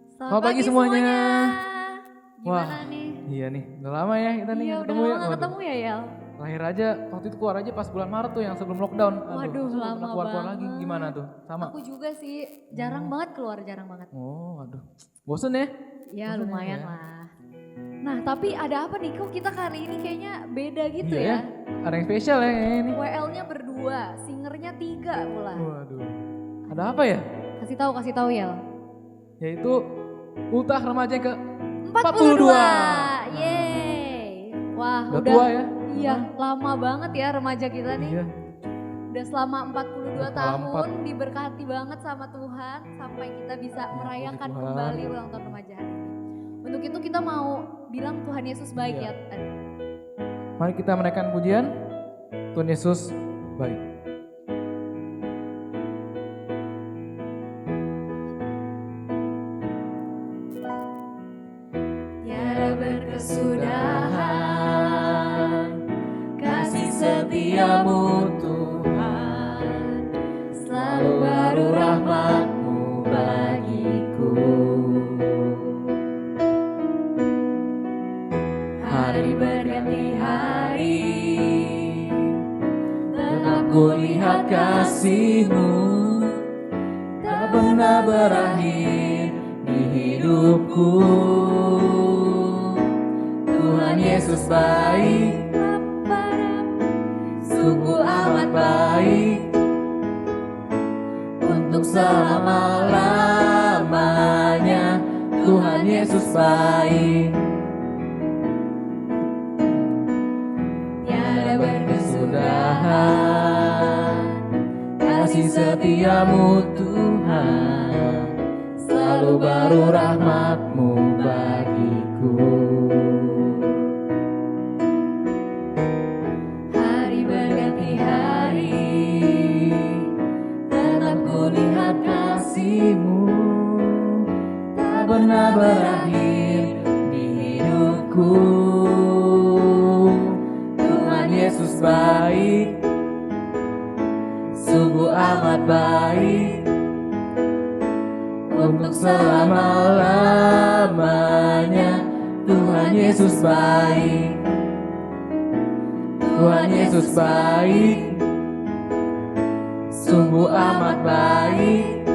Selamat pagi semuanya. Gimana Wah, nih? iya nih, udah lama ya kita nih Iya nggak udah ketemu lama ya. gak Waduh, ketemu ya Yal? terakhir aja waktu itu keluar aja pas bulan Maret tuh yang sebelum lockdown. Aduh, Waduh terus lu nggak pernah lama keluar-keluar lagi. banget. Gimana tuh? Sama? Aku juga sih jarang banget keluar, jarang banget. Oh, aduh. Bosen ya? Ya Bosen lumayan ya? lah. Nah tapi ada apa nih kok kita kali ini kayaknya beda gitu Iya ya? Ada yang spesial ya kayaknya ini. WL-nya berdua, singernya 3 pula. Waduh. Ada apa ya? Kasih tahu Yal. Yaitu ultah remaja yang ke 42. 42. Yeay. Wah Udah tua ya? Iya lama banget ya remaja kita nih. Iya. Udah selama 42 Udah tahun 44. diberkati banget sama Tuhan sampai kita bisa merayakan Tuhan. kembali ulang tahun remaja hari ini. Untuk itu kita mau bilang Tuhan Yesus baik Iya. ya. Mari kita menaikkan pujian. Tuhan Yesus baik. Tiada berkesudahan kasih setiamu Tuhan, selalu baru rahmat-Mu bagiku. Hari berganti hari, tetap ku lihat kasih-Mu, tak pernah berakhir di hidupku. Tuhan Yesus baik, sungguh amat baik, untuk selama-lamanya. Tuhan Yesus baik, tiada berkesudahan kasih setiamu Tuhan, selalu baru rahmat-Mu bagiku. Hari berganti hari, tetap ku lihat kasih-Mu, tak pernah berakhir di hidupku. Tuhan Yesus baik, sungguh amat baik, untuk selama-lamanya. Tuhan Yesus baik, Tuhan Yesus baik, sungguh amat baik,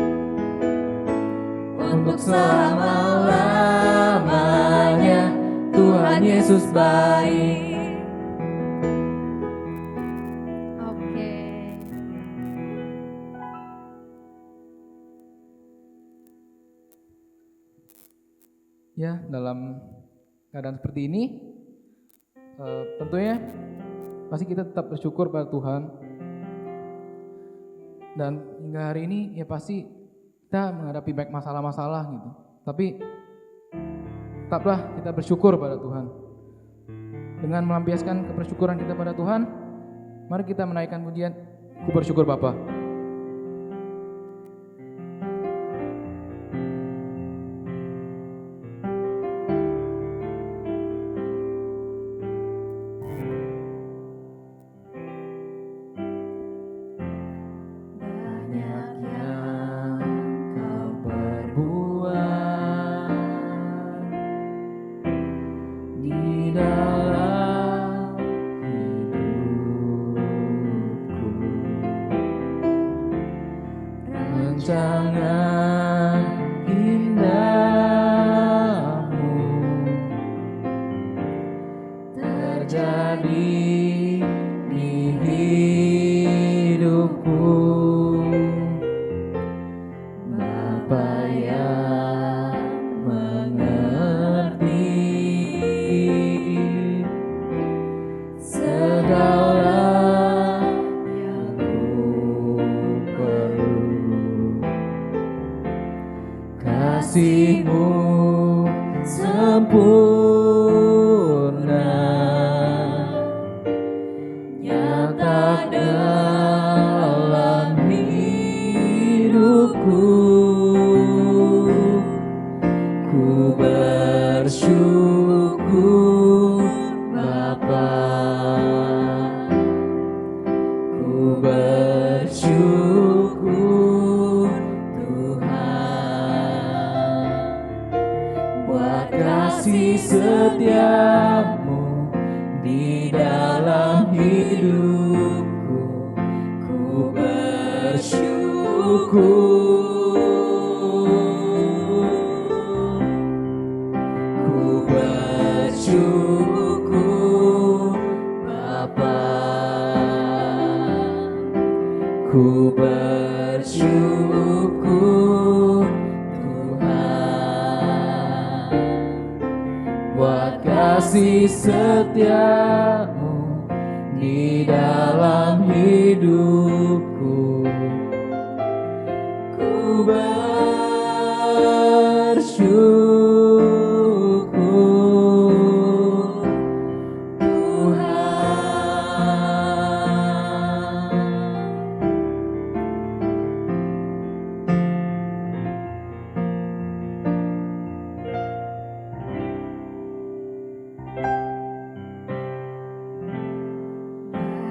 untuk selama-lamanya. Tuhan Yesus baik. Oke. Ya, dalam keadaan seperti ini, tentunya pasti kita tetap bersyukur pada Tuhan. Dan hingga hari ini ya pasti kita menghadapi banyak masalah-masalah gitu. Tapi tetaplah kita bersyukur pada Tuhan. Dengan melampiaskan kebersyukuran kita pada Tuhan, mari kita menaikkan pujian, Ku bersyukur Bapa. Rancangan indahmu terjadi di hidupku, Bapa yang mengerti segala yang ku perlu. Kasih-Mu sempurna, nyata dalam hidupku. Ku bersyukur Bapa, ku bersyukur Tuhan. ku bersyukur Bapa, ku bersyukur Tuhan buat kasih setiamu di dalam hidupku. Ku bersyukur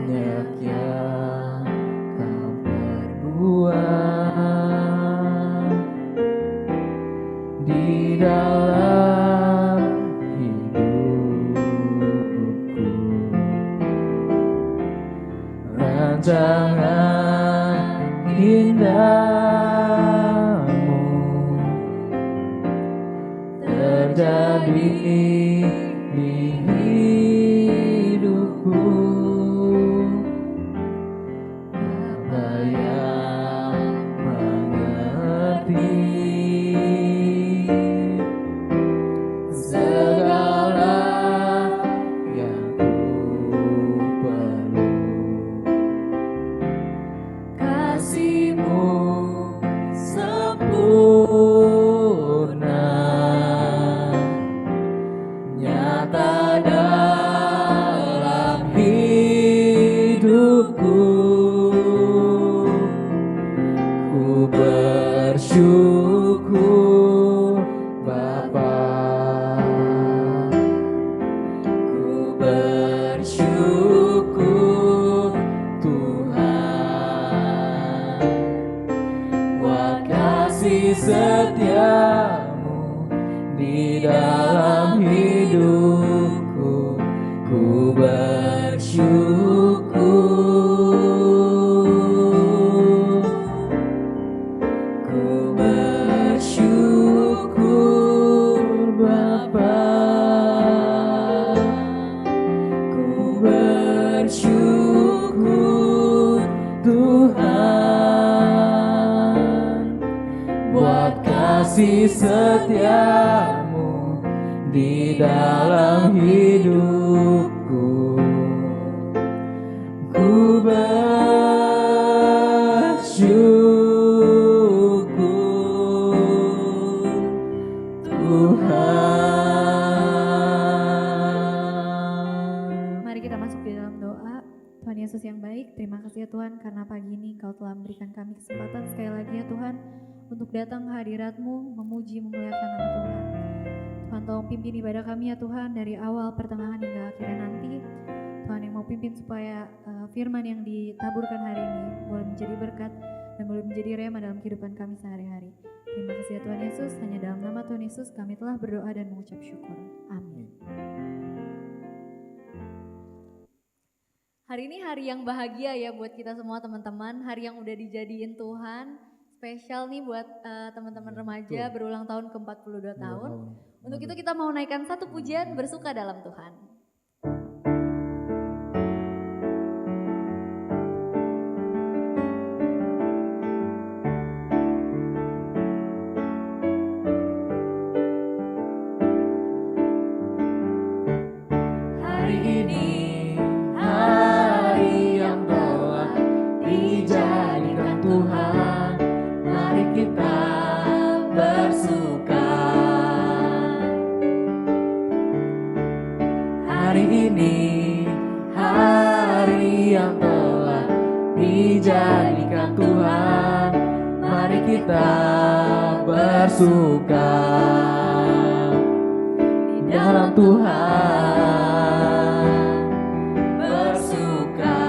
banyak yang kau perbuat di dalam hidupku. Rancangan indahmu terjadi di hidupku. Bapa yang mengerti segala yang ku perlu, kasih-Mu sempurna nyata dalam hidupku. Ku bersyukur Bapa, ku bersyukur Tuhan buat kasih setiamu di dalam hidupku. Ku bersyukur, ku bersyukur Bapa, ku bersyukur Tuhan buat kasih setiamu di dalam hidupku. Ku bersyukur Tuhan. Mari kita masuk di dalam doa. Tuhan Yesus yang baik, terima kasih ya Tuhan karena pagi ini Engkau telah memberikan kami kesempatan sekali lagi ya Tuhan untuk datang ke hadirat-Mu, memuji, memuliakan nama Tuhan. Tuhan tolong pimpin ibadah kami ya Tuhan dari awal, pertengahan hingga akhirnya nanti. Tuhan yang mau pimpin supaya firman yang ditaburkan hari ini boleh menjadi berkat dan boleh menjadi rema dalam kehidupan kami sehari-hari. Terima kasih ya Tuhan Yesus, hanya dalam nama Tuhan Yesus kami telah berdoa dan mengucap syukur. Amin. Hari ini hari yang bahagia ya buat kita semua teman-teman, hari yang udah dijadiin Tuhan. Spesial nih buat teman-teman remaja berulang tahun ke-42 tahun. Untuk itu kita mau naikkan satu pujian bersuka dalam Tuhan. Hari ini hari yang telah dijadikan Tuhan, mari kita bersuka. Hari ini hari yang telah dijadikan Tuhan, mari kita bersuka di dalam Tuhan. Bersuka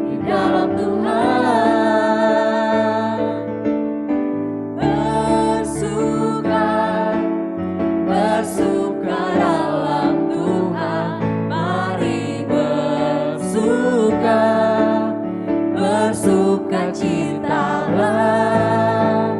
di dalam Tuhan. Bersuka, bersuka dalam Tuhan. Mari bersuka, bersuka bersukacitalah,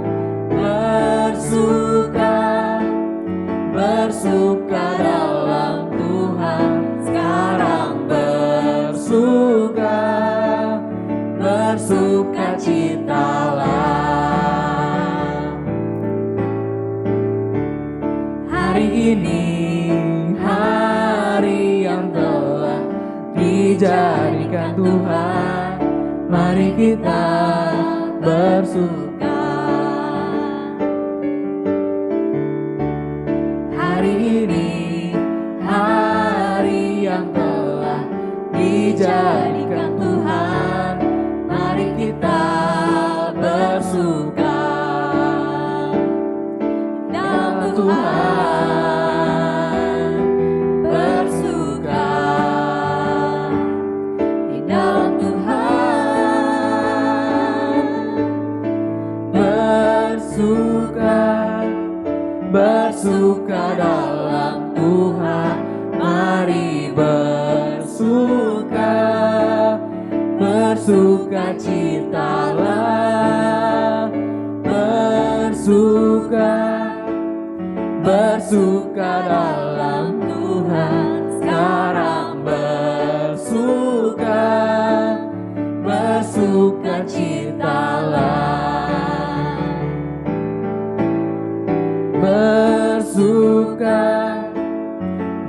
bersuka dalam Tuhan. Sekarang bersukacitalah. Hari ini hari yang telah dijadikan Tuhan, mari kita bersuka. Hari ini hari yang telah dijadikan Tuhan, mari kita bersuka dalam Tuhan, bersuka di dalam Tuhan, bersuka dalam Tuhan, mari bersukacitalah, bersuka dalam Tuhan. Sekarang bersukacitalah,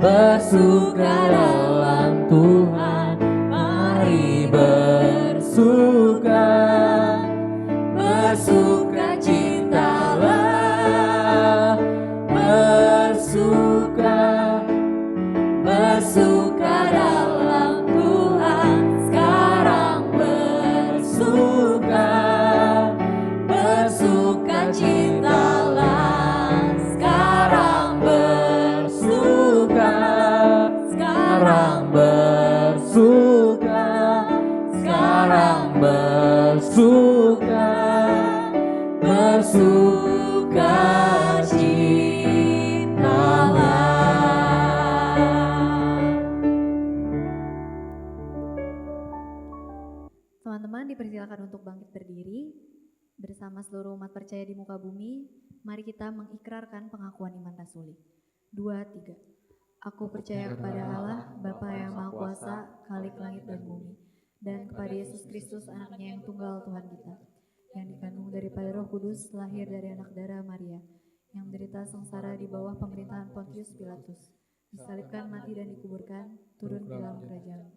bersuka dalam Tuhan, mari bersukacitalah, bersuka dalam Tuhan. Sekarang bersukacitalah, sekarang bersuka, sekarang Teman-teman dipersilakan untuk bangkit berdiri. Bersama seluruh umat percaya di muka bumi, mari kita mengikrarkan pengakuan iman rasuli. 2, 3. Aku percaya kepada Allah, Bapa yang Maha Kuasa, Khalik langit dan bumi, dan kepada Yesus Kristus, anaknya yang tunggal Tuhan kita, yang dikandung daripada Roh Kudus, lahir dari anak darah Maria, yang menderita sengsara di bawah pemerintahan Pontius Pilatus, disalibkan, mati dan dikuburkan, turun ke dalam kerajaan.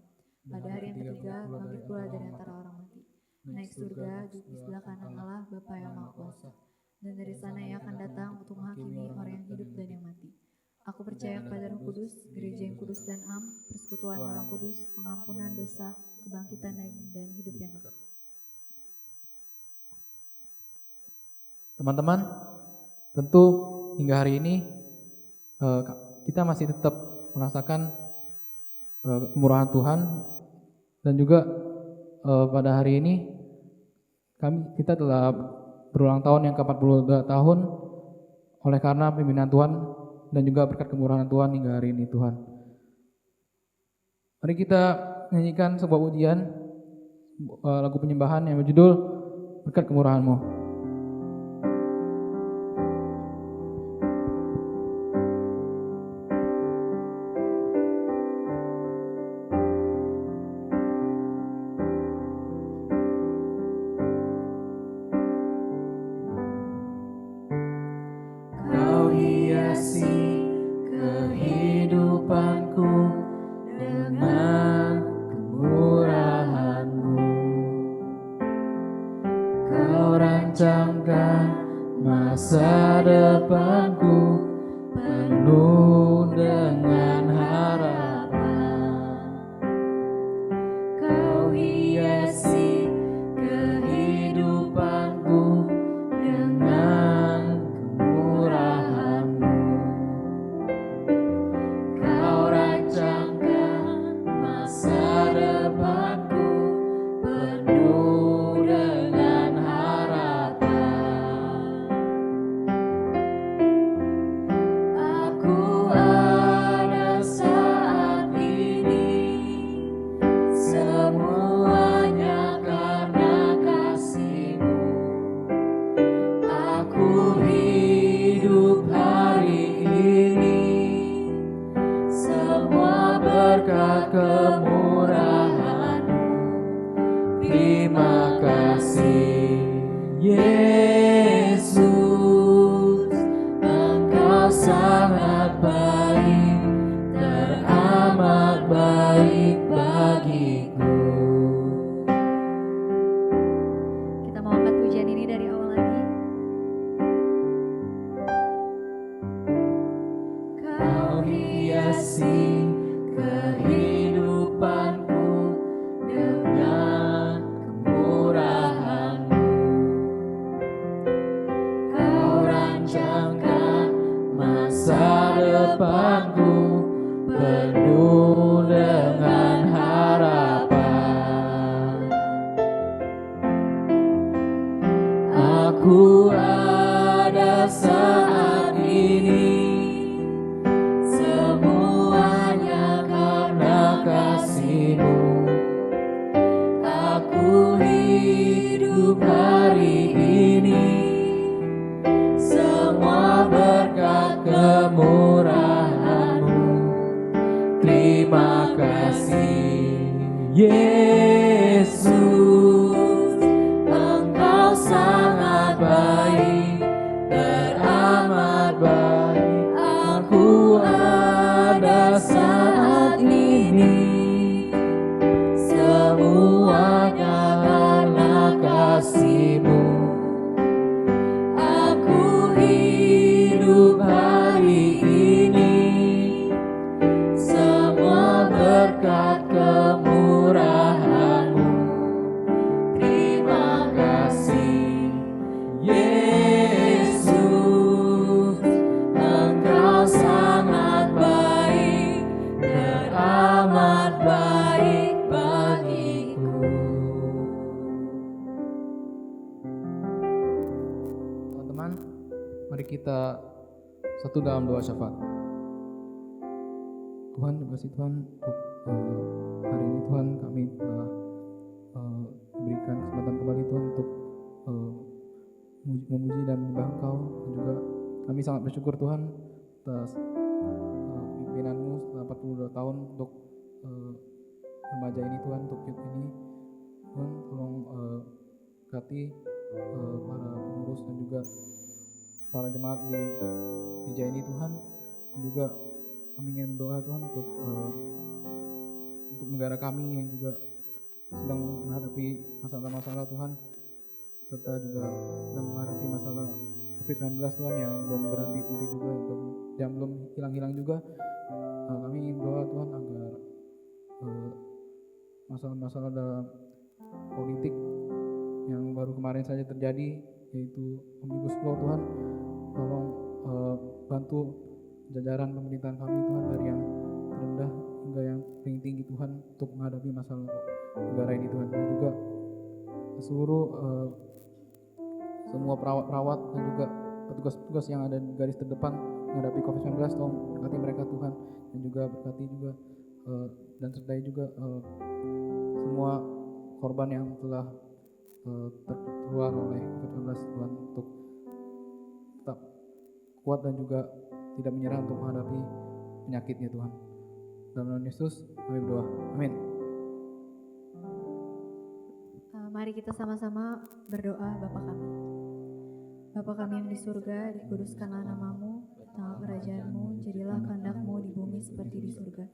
Pada hari yang ketiga, bangkit pula dari antara orang mati, naik surga, duduk di sebelah kanan Allah, Bapa yang Maha Kuasa, dan dari sana ia akan datang untuk menghakimi orang yang hidup dan yang mati. Aku percaya kepada Roh Kudus, gereja yang kudus dan am, persekutuan orang kudus, pengampunan dosa, kebangkitan dan hidup yang kekal. Teman-teman, tentu hingga hari ini kita masih tetap merasakan kemurahan Tuhan, dan juga pada hari ini kita telah berulang tahun yang ke-42 tahun oleh karena pimpinan Tuhan dan juga berkat kemurahan Tuhan hingga hari ini Tuhan. Mari kita nyanyikan sebuah pujian, lagu penyembahan yang berjudul Berkat Kemurahan-Mu. Masa depanku penuh dengan harapan. Kau hiasi kehidupanku dengan kemurahan-Mu. Kau rancangkan masa depanku penuh dengan harapan. Aku ada Aku ada saat ini, semuanya karena kasih-Mu. Aku hidup hari ini, semua berkat kemurahan-Mu. Terima kasih Yesus, Engkau sangat baik, teramat baik. Aku ada saat ini, semuanya karena kasih-Mu. Aku hidup hari ini, semua berkat kemurahan-Mu. Terima kasih Yesus, Engkau sangat baik, teramat baik bagiku. Teman-teman, mari kita satu dalam doa syafaat. Tuhan, terima kasih Tuhan untuk hari ini Tuhan kami telah diberikan kesempatan kembali Tuhan untuk memuji dan menyembah Engkau, dan juga kami sangat bersyukur Tuhan atas pimpinan-Mu setelah 42 tahun untuk remaja ini Tuhan, untuk youth ini Tuhan. Tolong berkati para pengurus dan juga para jemaat di gereja ini Tuhan, dan juga kami ingin berdoa Tuhan untuk negara kami yang juga sedang menghadapi masalah-masalah Tuhan, serta juga sedang menghadapi masalah COVID-19 Tuhan yang belum berhenti-henti juga, yang belum hilang-hilang juga. Kami ingin berdoa Tuhan agar masalah-masalah dalam politik yang baru kemarin saja terjadi, yaitu Omnibus Law Tuhan, tolong bantu jajaran pemerintahan kami Tuhan, dari yang terendah hingga yang paling tinggi Tuhan, untuk menghadapi masalah negara ini Tuhan. Dan juga seluruh semua perawat-perawat dan juga petugas-petugas yang ada di garis terdepan menghadapi COVID-19, tolong berkati mereka Tuhan, dan juga berkati juga dan sertai juga semua korban yang telah tertular oleh COVID-19 Tuhan, untuk tetap kuat dan juga tidak menyerah untuk menghadapi penyakitnya Tuhan. Dalam nama Yesus kami berdoa, amin. Mari kita sama-sama berdoa. Bapa kami, Bapa kami yang di surga, dikuduskanlah nama-Mu, datanglah kerajaan-Mu, jadilah kehendak-Mu di bumi seperti di surga.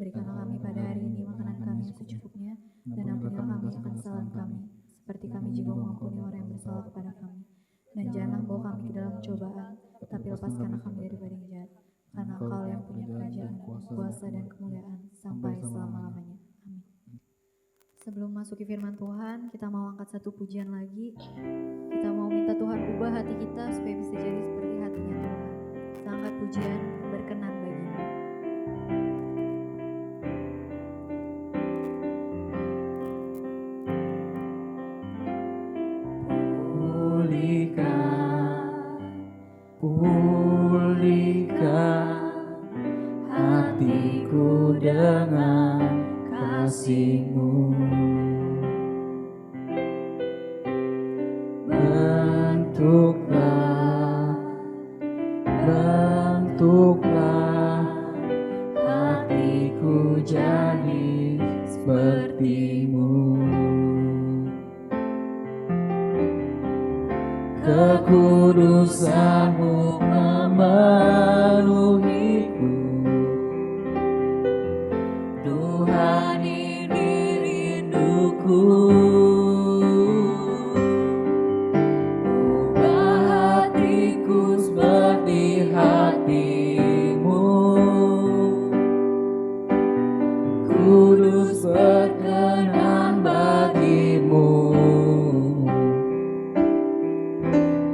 Berikanlah kami pada hari ini makanan kami yang secukupnya, dan ampunilah kami akan kesalahan kami, seperti kami juga mengampuni orang yang bersalah kepada kami. Dan janganlah bawa kami ke dalam cobaan, tapi lepaskanlah kami daripada yang jahat. Karena Engkau yang punya kerajaan, kuasa dan kemuliaan sampai selama-lamanya. Amin. Sebelum masuki firman Tuhan, kita mau angkat satu pujian lagi. Kita mau minta Tuhan ubah hati kita supaya bisa jadi seperti hatinya Tuhan. Kita angkat pujian berkenan bagimu. Pulihkan hatiku dengan kasih-Mu. Bentuklah hatiku jadi seperti-Mu. Kekudusan-Mu memenuhiku. Tuhan, ini rinduku. Ubah hatiku seperti hati-Mu. Kudus berkenan bagi-Mu.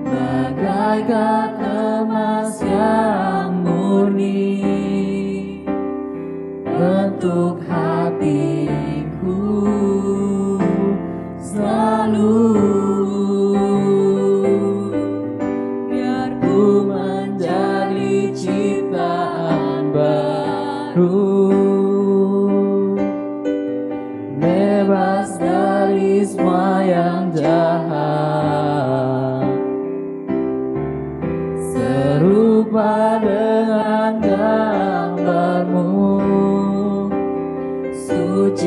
Bagaikan emas yang murni, bentuk hatiku selalu.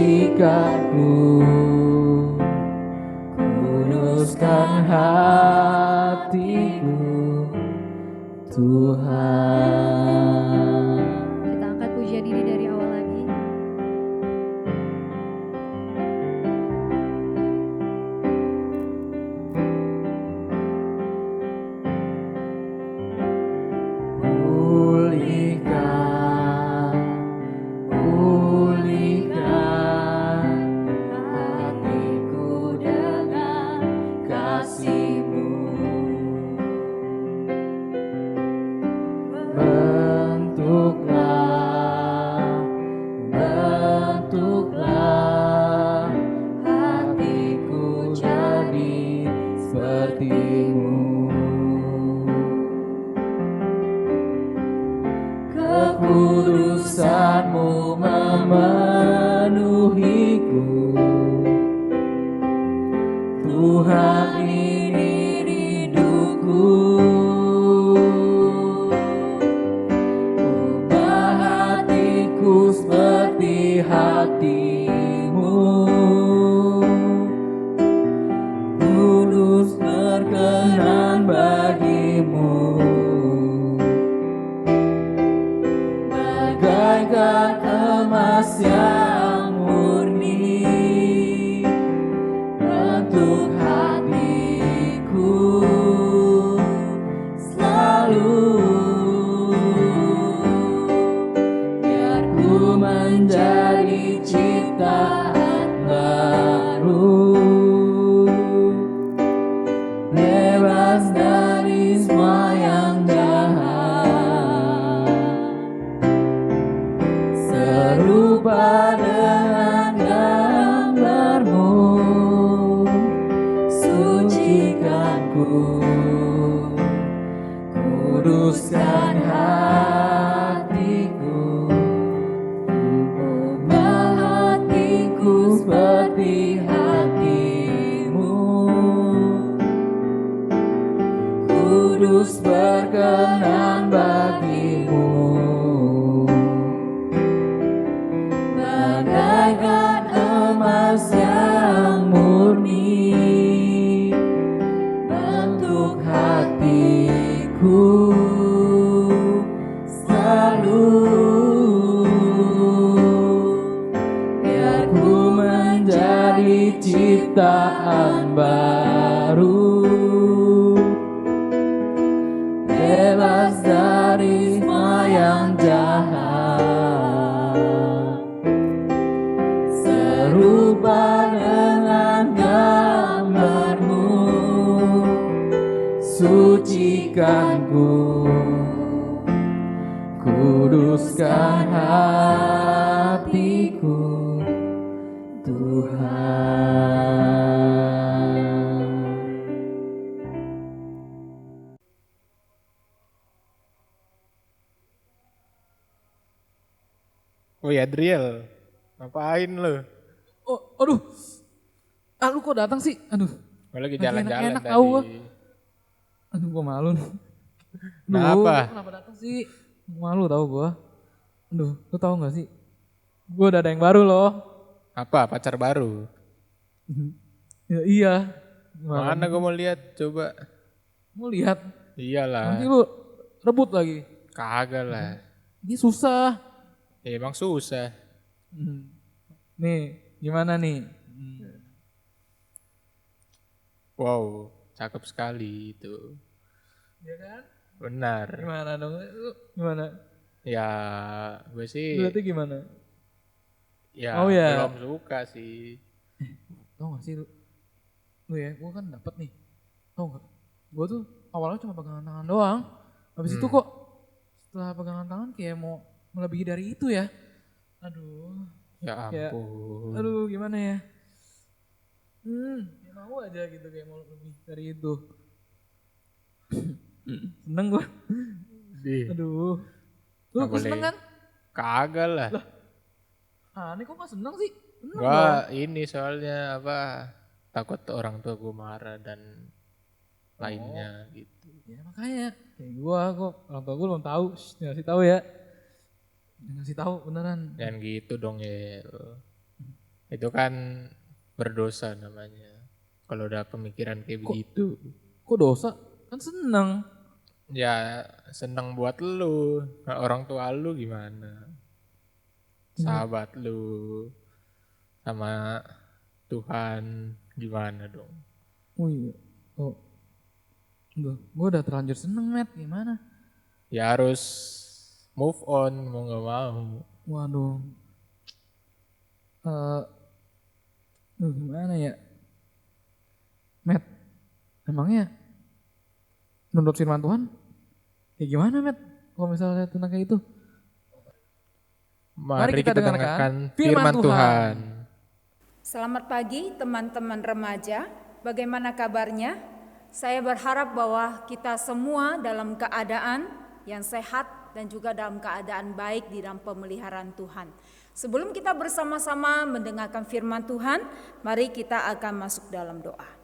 sucikanku, kuduskan hatiku, Tuhan. Kita angkat pujian ini dari awal lagi. Pulihkan hatiku dengan kasih-Mu. Bentuklah hatiku jadi seperti-Mu. Kekudusan-Mu memenuhiku, Tuhan ini hidupku. Ubah hatiku seperti hati-Mu, kudus berkenan bagi-Mu. Bagaikan emas yang murni, bentuk hatiku selalu. Biar ku menjadi ciptaan baru, bebas dari semua yang jahat, serupa dengan gambar-Mu. Sucikanku, kuduskan hatiku, ubah hatiku seperti hati-Mu, kudus berkenan bagi-Mu. Bagaikan emas yang murni, bentuk hatiku selalu. Biar ku menjadi ciptaan baru, bebas dari semua yang jahat, serupa dengan gambar-Mu. Sucikanku, kuduskan hatiku, Tuhan. Woi Adriel, ngapain lu? Oh, aduh. Lu kok datang sih? Aduh. Gue lagi Lagi jalan-jalan enak-enak tadi. tahu gua. Aduh, gua malu nih. Kenapa? Lu kenapa datang sih? Malu tahu gua. Aduh, lu tahu nggak sih? Gua udah ada yang baru loh. Apa? Pacar baru? Ya iya. Mana gue mau lihat? Coba. Mau lihat? Iyalah. Nanti lu rebut lagi. Kagak lah. Ini susah. Ya, emang susah. Nih, gimana nih? Wow, cakep sekali itu. Ya kan? Benar. Gimana dong? Lu gimana? Ya, gue sih Berarti gimana? ya Oh, ya. belum suka sih. Tau gak sih lu ya, gua kan dapet nih. Tau gak? Gua tuh awalnya cuma pegangan tangan doang. Habis itu kok setelah pegangan tangan kayak mau melebihi dari itu ya. Aduh. Ya Kayak, ampun. aduh gimana ya. Ya mau aja gitu kayak mau lebih dari itu. Seneng gua. Ih, Aduh. Lu nggak boleh. seneng kan? Kagak lah. Aneh kok gak seneng sih? Seneng dong. Gua ini soalnya apa? Takut orang tua gue marah dan lainnya gitu. Ya makanya kayak gua orang tua gua belum tahu. Jangan ngasih tahu ya. Jangan ngasih tahu beneran. Jangan gitu dong ya. Itu kan berdosa namanya. Kalau udah pemikiran kayak begitu. Kok dosa? Kan seneng. Ya seneng buat lu. Nah, orang tua lu gimana? Sahabat lu sama Tuhan gimana dong? Oh iya. Oh. Gue udah terlanjur seneng, Matt. Gimana? Ya harus move on mau gak mau. Waduh. Gimana ya? Matt, emangnya menurut firman Tuhan kayak gimana, Matt? Kalau misalnya tentang kayak itu. Mari kita dengarkan firman Tuhan. Selamat pagi teman-teman remaja, bagaimana kabarnya? Saya berharap bahwa kita semua dalam keadaan yang sehat dan juga dalam keadaan baik di dalam pemeliharaan Tuhan. Sebelum kita bersama-sama mendengarkan firman Tuhan, mari kita akan masuk dalam doa.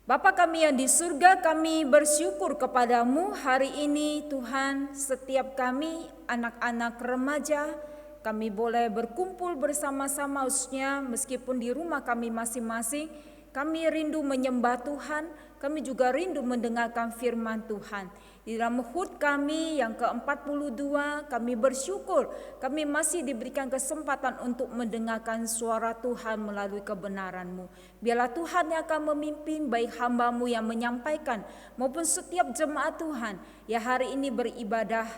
Bapa kami yang di surga, kami bersyukur kepadamu hari ini Tuhan, setiap kami anak-anak remaja, kami boleh berkumpul bersama-sama khususnya meskipun di rumah kami masing-masing. Kami rindu menyembah Tuhan, kami juga rindu mendengarkan firman Tuhan. Di dalam HUT kami yang ke-42, kami bersyukur kami masih diberikan kesempatan untuk mendengarkan suara Tuhan melalui kebenaran-Mu. Biarlah Tuhan yang akan memimpin baik hamba-Mu yang menyampaikan maupun setiap jemaat Tuhan yang hari ini beribadah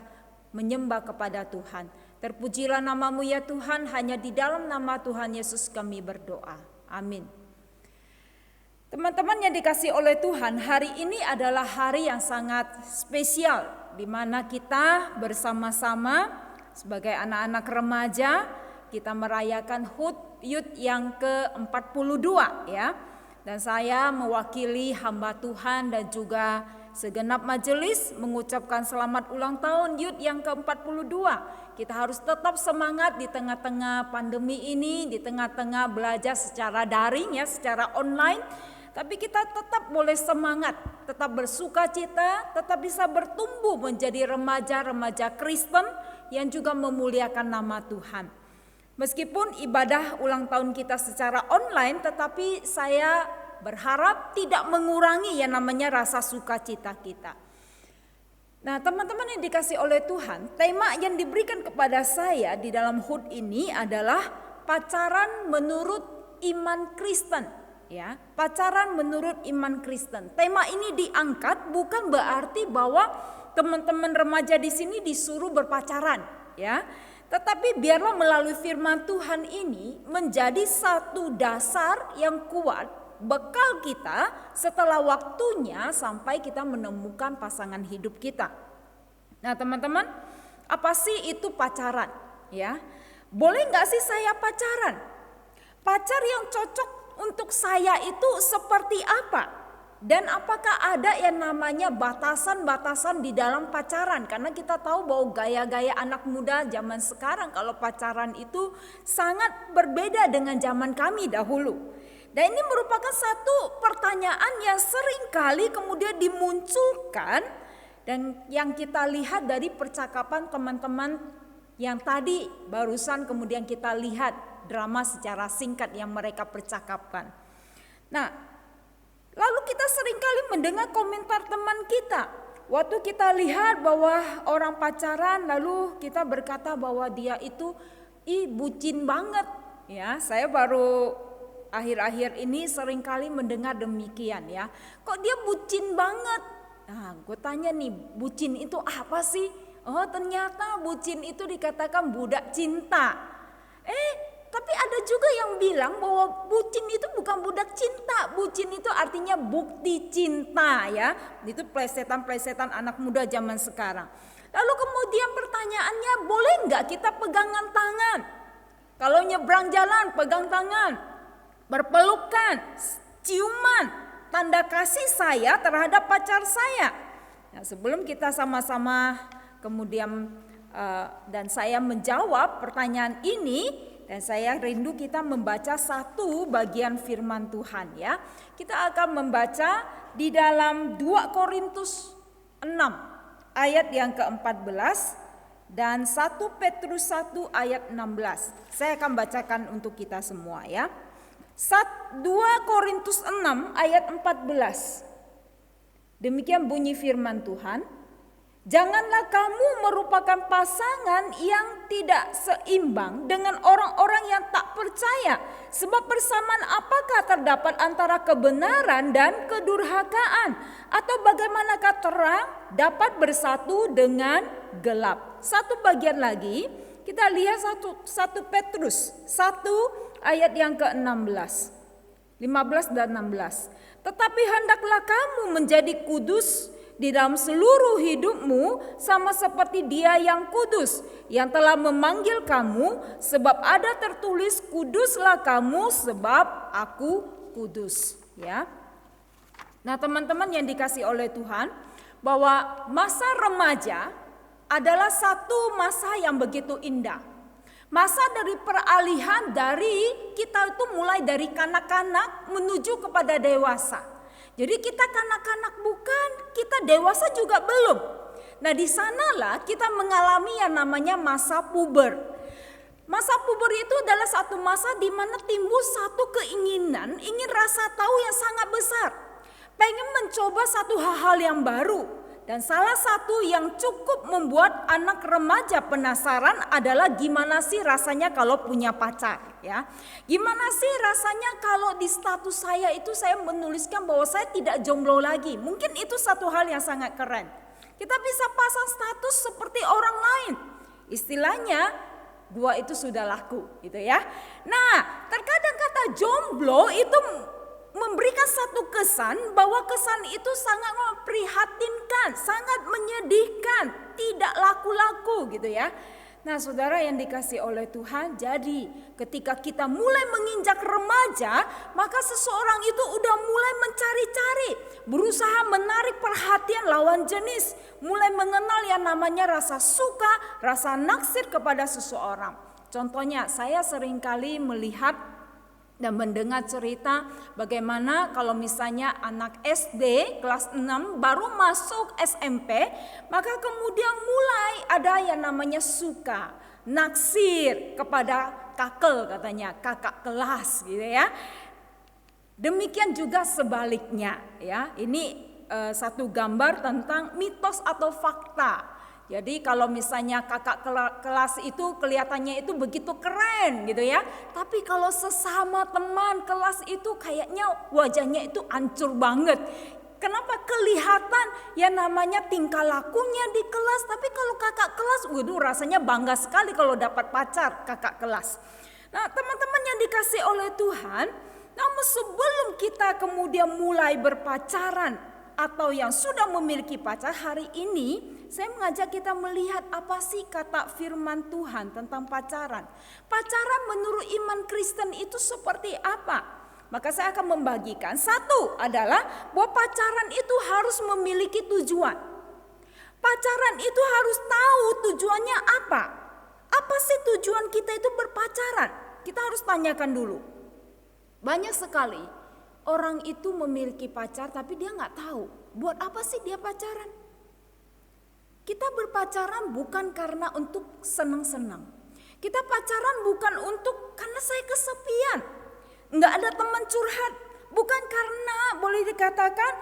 menyembah kepada Tuhan. Terpujilah nama-Mu ya Tuhan, hanya di dalam nama Tuhan Yesus kami berdoa. Amin. Teman-teman yang dikasihi oleh Tuhan, hari ini adalah hari yang sangat spesial di mana kita bersama-sama sebagai anak-anak remaja kita merayakan HUT Youth yang ke-42 ya. Dan saya mewakili hamba Tuhan dan juga segenap majelis mengucapkan selamat ulang tahun Youth yang ke-42. Kita harus tetap semangat di tengah-tengah pandemi ini, di tengah-tengah belajar secara daring ya, secara online. Tapi kita tetap boleh semangat, tetap bersuka cita, tetap bisa bertumbuh menjadi remaja-remaja Kristen yang juga memuliakan nama Tuhan. Meskipun ibadah ulang tahun kita secara online, tetapi saya berharap tidak mengurangi yang namanya rasa sukacita kita. Nah, teman-teman yang dikasih oleh Tuhan, tema yang diberikan kepada saya di dalam HUT ini adalah pacaran menurut iman Kristen. Ya, pacaran menurut iman Kristen. Tema ini diangkat bukan berarti bahwa teman-teman remaja di sini disuruh berpacaran, ya. Tetapi biarlah melalui firman Tuhan ini menjadi satu dasar yang kuat bekal kita setelah waktunya sampai kita menemukan pasangan hidup kita. Nah, teman-teman, apa sih itu pacaran? Ya, boleh nggak sih saya pacaran? Pacar yang cocok untuk saya itu seperti apa? Dan apakah ada yang namanya batasan-batasan di dalam pacaran? Karena kita tahu bahwa gaya-gaya anak muda zaman sekarang kalau pacaran itu sangat berbeda dengan zaman kami dahulu. Dan ini merupakan satu pertanyaan yang sering kali kemudian dimunculkan dan yang kita lihat dari percakapan teman-teman yang tadi barusan kemudian kita lihat drama secara singkat yang mereka percakapkan. Nah, lalu kita seringkali mendengar komentar teman kita. Waktu kita lihat bahwa orang pacaran lalu kita berkata bahwa dia itu bucin banget. Ya, saya baru akhir-akhir ini seringkali mendengar demikian ya. Kok dia bucin banget? Nah, gue tanya nih, bucin itu apa sih? Oh, ternyata bucin itu dikatakan budak cinta. Tapi ada juga yang bilang bahwa bucin itu bukan budak cinta. Bucin itu artinya bukti cinta ya. Itu plesetan-plesetan anak muda zaman sekarang. Lalu kemudian pertanyaannya, boleh nggak kita pegangan tangan? Kalau nyebrang jalan pegang tangan, berpelukan, ciuman, tanda kasih saya terhadap pacar saya. Nah, sebelum kita sama-sama kemudian dan saya menjawab pertanyaan ini, dan saya rindu kita membaca satu bagian firman Tuhan ya. Kita akan membaca di dalam 2 Korintus 6 ayat yang ke-14 dan 1 Petrus 1 ayat 16. Saya akan bacakan untuk kita semua ya. 2 Korintus 6 ayat 14. Demikian bunyi firman Tuhan. Janganlah kamu merupakan pasangan yang tidak seimbang dengan orang-orang yang tak percaya. Sebab persamaan apakah terdapat antara kebenaran dan kedurhakaan? Atau bagaimanakah terang dapat bersatu dengan gelap? Satu bagian lagi, kita lihat 1 Petrus 1 ayat yang ke-16, 15 dan 16. Tetapi hendaklah kamu menjadi kudus di dalam seluruh hidupmu sama seperti Dia yang kudus yang telah memanggil kamu, sebab ada tertulis kuduslah kamu sebab aku kudus, ya. Nah, teman-teman yang dikasih oleh Tuhan, bahwa masa remaja adalah satu masa yang begitu indah. Masa dari peralihan dari kita itu mulai dari kanak-kanak menuju kepada dewasa. Jadi kita kanak-kanak bukan, kita dewasa juga belum. Nah, di sanalah kita mengalami yang namanya masa puber. Masa puber itu adalah satu masa di mana timbul satu keinginan, ingin rasa tahu yang sangat besar. Pengen mencoba satu hal-hal yang baru. Dan salah satu yang cukup membuat anak remaja penasaran adalah gimana sih rasanya kalau punya pacar, ya. Gimana sih rasanya kalau di status saya itu saya menuliskan bahwa saya tidak jomblo lagi. Mungkin itu satu hal yang sangat keren. Kita bisa pasang status seperti orang lain. Istilahnya 2 itu sudah laku, gitu ya. Nah, terkadang kata jomblo itu memberikan satu kesan bahwa kesan itu sangat memprihatinkan, sangat menyedihkan, tidak laku-laku gitu ya. Nah, saudara yang dikasih oleh Tuhan, jadi ketika kita mulai menginjak remaja, maka seseorang itu udah mulai mencari-cari, berusaha menarik perhatian lawan jenis, mulai mengenal yang namanya rasa suka, rasa naksir kepada seseorang. Contohnya, saya seringkali melihat dan mendengar cerita bagaimana kalau misalnya anak SD kelas 6 baru masuk SMP, maka kemudian mulai ada yang namanya suka, naksir kepada katanya, kakak kelas gitu ya. Demikian juga sebaliknya ya. Ini satu gambar tentang mitos atau fakta. Jadi kalau misalnya kakak kelas itu kelihatannya itu begitu keren gitu ya. Tapi kalau sesama teman kelas itu kayaknya wajahnya itu hancur banget. Kenapa? Kelihatan yang namanya tingkah lakunya di kelas. Tapi kalau kakak kelas, waduh rasanya bangga sekali kalau dapat pacar kakak kelas. Nah, teman-teman yang dikasih oleh Tuhan, namun sebelum kita kemudian mulai berpacaran atau yang sudah memiliki pacar, hari ini saya mengajak kita melihat apa sih kata firman Tuhan tentang pacaran. Pacaran menurut iman Kristen itu seperti apa? Maka saya akan membagikan. Satu adalah bahwa pacaran itu harus memiliki tujuan. Pacaran itu harus tahu tujuannya apa. Apa sih tujuan kita itu berpacaran? Kita harus tanyakan dulu. Banyak sekali orang itu memiliki pacar tapi dia nggak tahu buat apa sih dia pacaran. Kita berpacaran bukan karena untuk senang-senang. Kita pacaran bukan untuk karena saya kesepian, nggak ada teman curhat. Bukan karena boleh dikatakan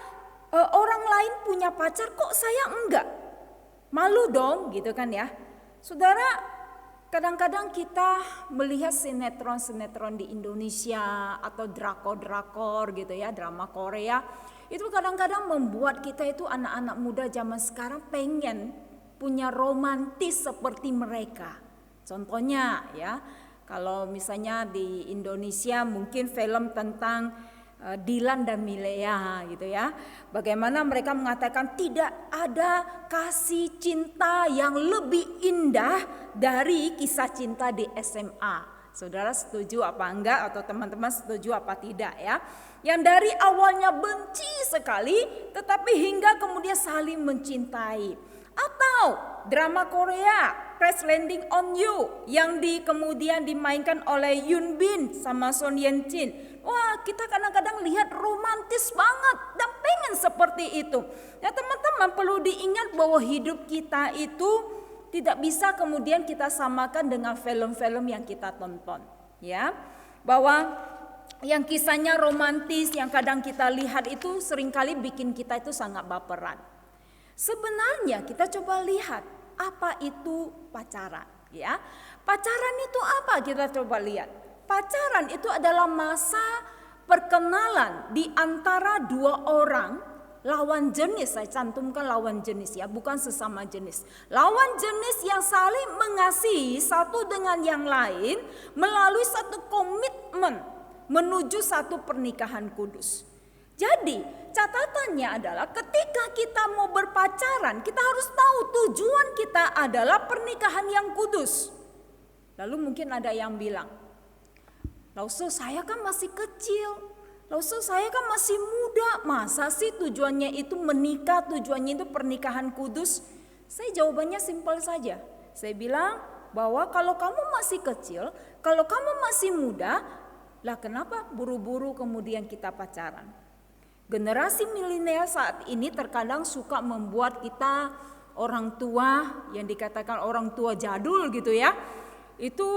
orang lain punya pacar kok saya enggak. Malu dong gitu kan ya. Saudara, kadang-kadang kita melihat sinetron-sinetron di Indonesia atau drakor-drakor gitu ya, drama Korea. Itu kadang-kadang membuat kita itu anak-anak muda zaman sekarang pengen punya romantis seperti mereka. Contohnya ya, kalau misalnya di Indonesia mungkin film tentang Dilan dan Milea gitu ya. Bagaimana mereka mengatakan tidak ada kasih cinta yang lebih indah dari kisah cinta di SMA. Saudara setuju apa enggak, atau teman-teman setuju apa tidak ya? Yang dari awalnya benci sekali tetapi hingga kemudian saling mencintai. Atau drama Korea Crash Landing on You yang kemudian dimainkan oleh Yoon Bin sama Son Ye Jin. Wah, kita kadang-kadang lihat romantis banget dan pengen seperti itu. Ya teman-teman, perlu diingat bahwa hidup kita itu tidak bisa kemudian kita samakan dengan film-film yang kita tonton, ya. Bahwa yang kisahnya romantis yang kadang kita lihat itu seringkali bikin kita itu sangat baperan. Sebenarnya kita coba lihat apa itu pacaran, ya. Pacaran itu apa? Kita coba lihat. Pacaran itu adalah masa perkenalan di antara dua orang lawan jenis. Saya cantumkan lawan jenis, ya, bukan sesama jenis. Lawan jenis yang saling mengasihi satu dengan yang lain melalui satu komitmen menuju satu pernikahan kudus. Jadi catatannya adalah ketika kita mau berpacaran, kita harus tahu tujuan kita adalah pernikahan yang kudus. Lalu mungkin ada yang bilang, "Lauso, saya kan masih kecil. Lauso, saya kan masih muda. Masa sih tujuannya itu menikah, tujuannya itu pernikahan kudus?" Saya jawabannya simpel saja. Saya bilang bahwa kalau kamu masih kecil, kalau kamu masih muda, lah kenapa buru-buru kemudian kita pacaran? Generasi milenial saat ini terkadang suka membuat kita orang tua yang dikatakan orang tua jadul gitu ya. Itu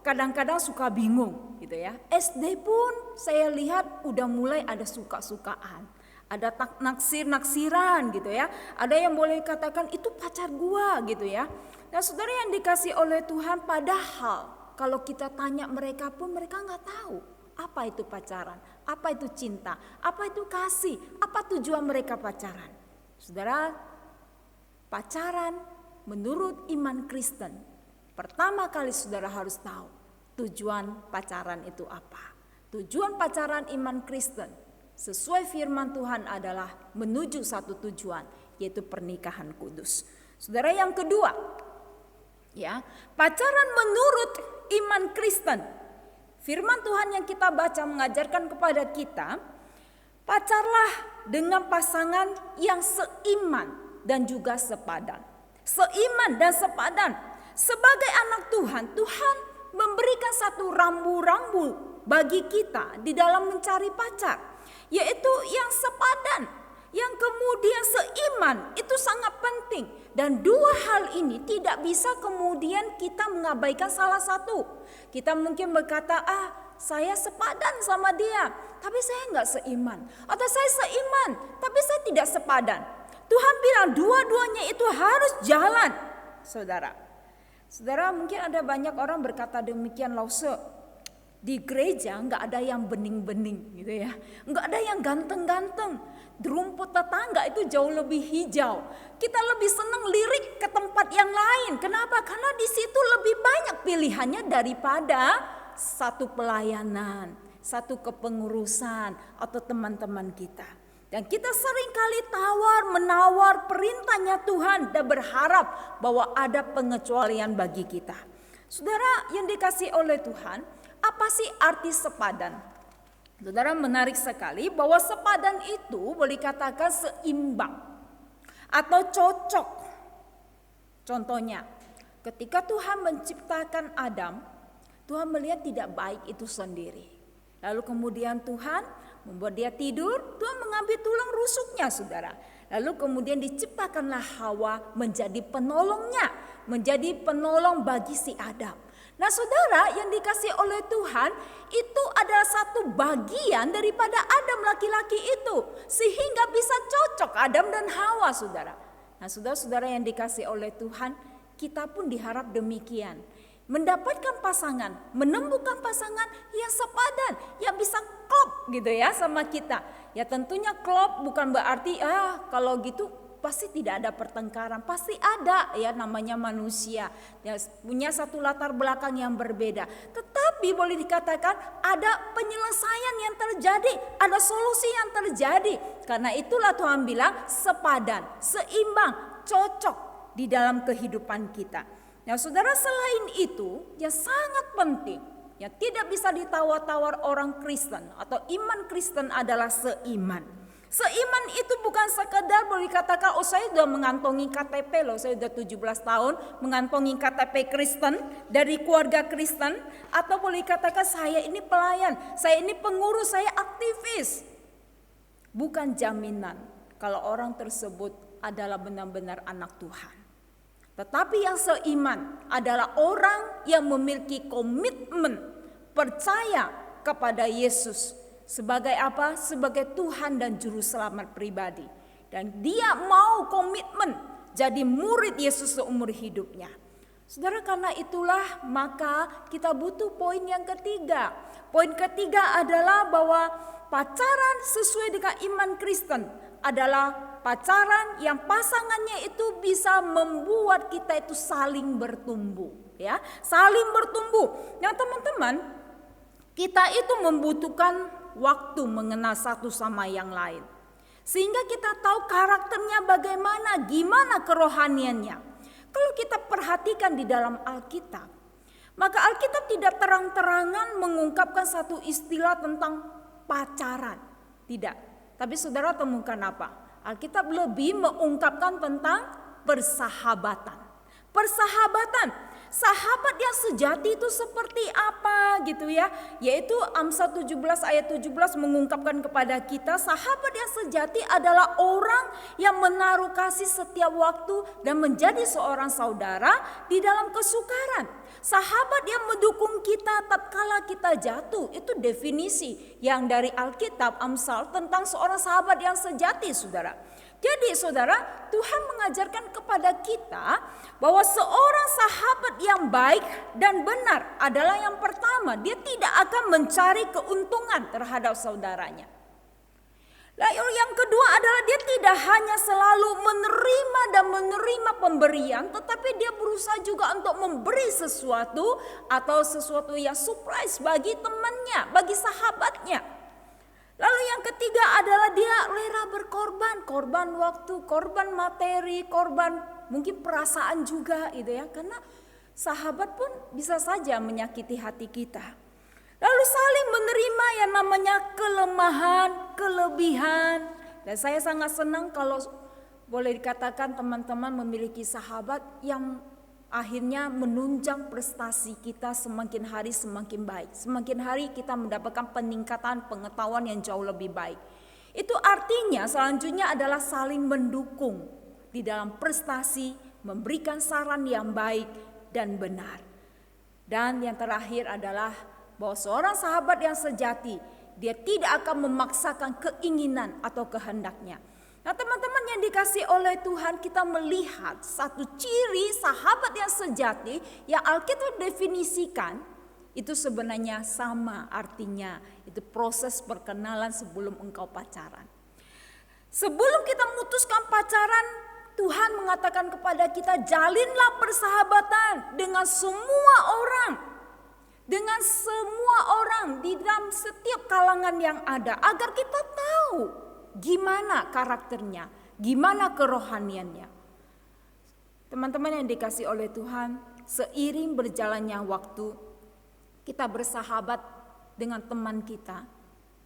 kadang-kadang suka bingung gitu ya. SD pun saya lihat udah mulai ada suka-sukaan. Ada naksir-naksiran gitu ya. Ada yang boleh katakan itu pacar gua gitu ya. Nah, saudara yang dikasih oleh Tuhan, padahal kalau kita tanya mereka pun mereka nggak tahu apa itu pacaran, apa itu cinta, apa itu kasih, apa tujuan mereka pacaran. Saudara, pacaran menurut iman Kristen, pertama kali saudara harus tahu tujuan pacaran itu apa. Tujuan pacaran iman Kristen sesuai firman Tuhan adalah menuju satu tujuan, yaitu pernikahan kudus. Saudara, yang kedua, ya, pacaran menurut iman Kristen. Firman Tuhan yang kita baca mengajarkan kepada kita, pacarlah dengan pasangan yang seiman dan juga sepadan. Seiman dan sepadan. Sebagai anak Tuhan, Tuhan memberikan satu rambu-rambu bagi kita di dalam mencari pacar, yaitu yang sepadan, yang kemudian seiman. Itu sangat penting. Dan dua hal ini tidak bisa kemudian kita mengabaikan salah satu. Kita mungkin berkata, saya sepadan sama dia, tapi saya enggak seiman. Atau saya seiman, tapi saya tidak sepadan. Tuhan bilang dua-duanya itu harus jalan, saudara. Saudara, mungkin ada banyak orang berkata demikian, Lause, di gereja enggak ada yang bening-bening gitu ya. Enggak ada yang ganteng-ganteng. Rumput tetangga itu jauh lebih hijau. Kita lebih senang lirik ke tempat yang lain. Kenapa? Karena di situ lebih banyak pilihannya daripada satu pelayanan, satu kepengurusan atau teman-teman kita. Dan kita seringkali tawar-menawar perintahnya Tuhan dan berharap bahwa ada pengecualian bagi kita. Saudara yang dikasih oleh Tuhan, apa sih arti sepadan? Saudara, menarik sekali bahwa sepadan itu boleh katakan seimbang atau cocok. Contohnya, ketika Tuhan menciptakan Adam, Tuhan melihat tidak baik itu sendiri. Lalu kemudian Tuhan membuat dia tidur, Tuhan mengambil tulang rusuknya, saudara. Lalu kemudian diciptakanlah Hawa menjadi penolongnya, menjadi penolong bagi si Adam. Nah, saudara yang dikasih oleh Tuhan, itu adalah satu bagian daripada Adam laki-laki itu, sehingga bisa cocok Adam dan Hawa, saudara. Nah, saudara-saudara yang dikasih oleh Tuhan, kita pun diharap demikian. Mendapatkan pasangan, menemukan pasangan yang sepadan, yang bisa klop gitu ya sama kita. Ya tentunya klop bukan berarti kalau gitu pasti tidak ada pertengkaran, pasti ada ya, namanya manusia ya, punya satu latar belakang yang berbeda. Tetapi boleh dikatakan ada penyelesaian yang terjadi, ada solusi yang terjadi. Karena itulah Tuhan bilang sepadan, seimbang, cocok di dalam kehidupan kita. Nah, saudara, selain itu yang sangat penting, yang tidak bisa ditawar-tawar orang Kristen atau iman Kristen adalah seiman. Seiman itu bukan sekedar boleh dikatakan, saya sudah mengantongi KTP loh, saya sudah 17 tahun mengantongi KTP Kristen dari keluarga Kristen. Atau boleh dikatakan saya ini pelayan, saya ini pengurus, saya aktivis. Bukan jaminan kalau orang tersebut adalah benar-benar anak Tuhan. Tetapi yang seiman adalah orang yang memiliki komitmen percaya kepada Yesus sebagai apa? Sebagai Tuhan dan Juru Selamat pribadi. Dan dia mau komitmen jadi murid Yesus seumur hidupnya. Saudara, karena itulah maka kita butuh poin yang ketiga. Poin ketiga adalah bahwa pacaran sesuai dengan iman Kristen adalah pacaran yang pasangannya itu bisa membuat kita itu saling bertumbuh, ya, saling bertumbuh. Nah, teman-teman, kita itu membutuhkan waktu mengenal satu sama yang lain. Sehingga kita tahu karakternya bagaimana, gimana kerohaniannya. Kalau kita perhatikan di dalam Alkitab, maka Alkitab tidak terang-terangan mengungkapkan satu istilah tentang pacaran. Tidak. Tapi saudara temukan apa? Alkitab lebih mengungkapkan tentang persahabatan. Persahabatan. Sahabat yang sejati itu seperti apa gitu ya? Yaitu Amsal 17 ayat 17 mengungkapkan kepada kita, sahabat yang sejati adalah orang yang menaruh kasih setiap waktu dan menjadi seorang saudara di dalam kesukaran. Sahabat yang mendukung kita tatkala kita jatuh, itu definisi yang dari Alkitab Amsal tentang seorang sahabat yang sejati, saudara. Jadi saudara, Tuhan mengajarkan kepada kita bahwa seorang sahabat yang baik dan benar adalah yang pertama, dia tidak akan mencari keuntungan terhadap saudaranya. Lalu yang kedua adalah dia tidak hanya selalu menerima dan menerima pemberian, tetapi dia berusaha juga untuk memberi sesuatu atau sesuatu yang surprise bagi temannya, bagi sahabatnya. Lalu yang ketiga adalah dia rela berkorban, korban waktu, korban materi, korban mungkin perasaan juga gitu ya. Karena sahabat pun bisa saja menyakiti hati kita. Lalu saling menerima yang namanya kelemahan, kelebihan. Dan saya sangat senang kalau boleh dikatakan teman-teman memiliki sahabat yang akhirnya menunjang prestasi kita semakin hari semakin baik. Semakin hari kita mendapatkan peningkatan pengetahuan yang jauh lebih baik. Itu artinya selanjutnya adalah saling mendukung di dalam prestasi, memberikan saran yang baik dan benar. Dan yang terakhir adalah bahwa seorang sahabat yang sejati, dia tidak akan memaksakan keinginan atau kehendaknya. Nah, teman-teman yang dikasih oleh Tuhan, kita melihat satu ciri sahabat yang sejati yang Alkitab definisikan itu sebenarnya sama artinya. Itu proses perkenalan sebelum engkau pacaran. Sebelum kita memutuskan pacaran, Tuhan mengatakan kepada kita, jalinlah persahabatan dengan semua orang. Dengan semua orang di dalam setiap kalangan yang ada, agar kita tahu gimana karakternya, gimana kerohaniannya. Teman-teman yang dikasih oleh Tuhan, seiring berjalannya waktu, kita bersahabat dengan teman kita,